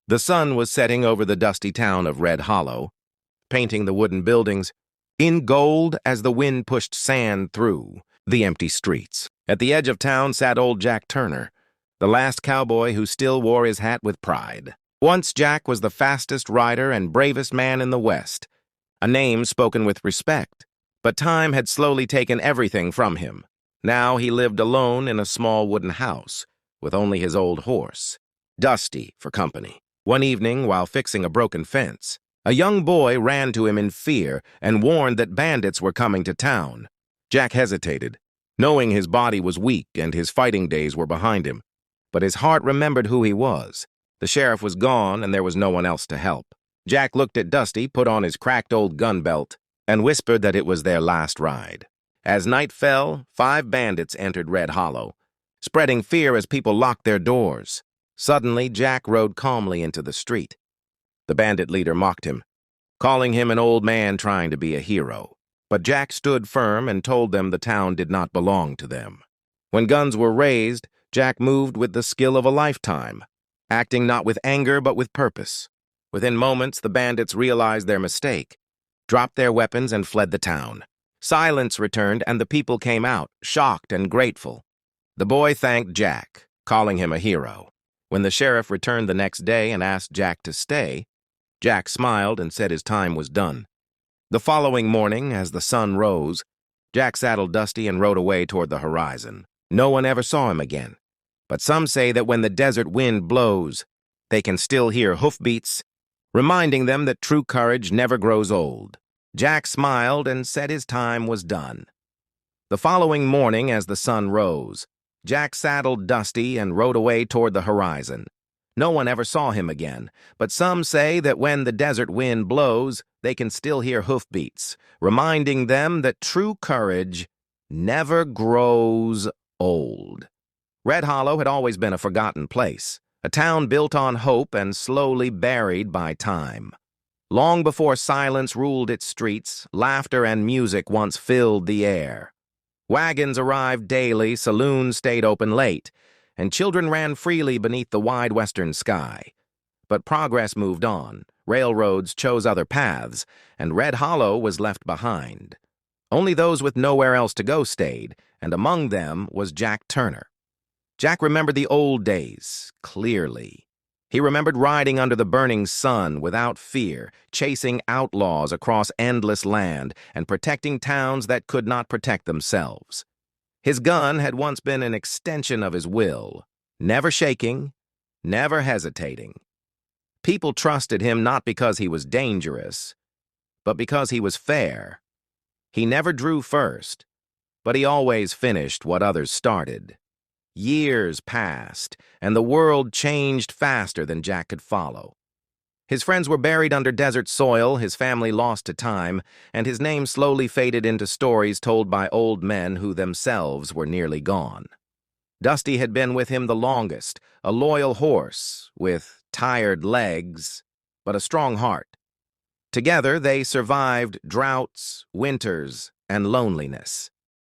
The sun was setting over the dusty town of Red Hollow, painting the wooden buildings in gold as the wind pushed sand through the empty streets. At the edge of town sat old Jack Turner, the last cowboy who still wore his hat with pride. Once Jack was the fastest rider and bravest man in the West, a name spoken with respect. But time had slowly taken everything from him. Now he lived alone in a small wooden house, with only his old horse, Dusty, for company. One evening, while fixing a broken fence, a young boy ran to him in fear and warned that bandits were coming to town. Jack hesitated, knowing his body was weak and his fighting days were behind him. But his heart remembered who he was. The sheriff was gone and there was no one else to help. Jack looked at Dusty, put on his cracked old gun belt, and whispered that it was their last ride. As night fell, 5 bandits entered Red Hollow, spreading fear as people locked their doors. Suddenly, Jack rode calmly into the street. The bandit leader mocked him, calling him an old man trying to be a hero. But Jack stood firm and told them the town did not belong to them. When guns were raised, Jack moved with the skill of a lifetime, acting not with anger but with purpose. Within moments, the bandits realized their mistake, dropped their weapons, and fled the town. Silence returned, and the people came out, shocked and grateful. The boy thanked Jack, calling him a hero. When the sheriff returned the next day and asked Jack to stay, Jack smiled and said his time was done. The following morning, as the sun rose, Jack saddled Dusty and rode away toward the horizon. No one ever saw him again, but some say that when the desert wind blows, they can still hear hoofbeats, reminding them that true courage never grows old. Jack smiled and said his time was done. The following morning, as the sun rose, Jack saddled Dusty and rode away toward the horizon. No one ever saw him again, but some say that when the desert wind blows, they can still hear hoofbeats, reminding them that true courage never grows old. Red Hollow had always been a forgotten place, a town built on hope and slowly buried by time. Long before silence ruled its streets, laughter and music once filled the air. Wagons arrived daily, saloons stayed open late, and children ran freely beneath the wide western sky. But progress moved on, railroads chose other paths, and Red Hollow was left behind. Only those with nowhere else to go stayed, and among them was Jack Turner. Jack remembered the old days clearly. He remembered riding under the burning sun without fear, chasing outlaws across endless land, and protecting towns that could not protect themselves. His gun had once been an extension of his will, never shaking, never hesitating. People trusted him not because he was dangerous, but because he was fair. He never drew first, but he always finished what others started. Years passed, and the world changed faster than Jack could follow. His friends were buried under desert soil, his family lost to time, and his name slowly faded into stories told by old men who themselves were nearly gone. Dusty had been with him the longest, a loyal horse, with tired legs, but a strong heart. Together they survived droughts, winters, and loneliness.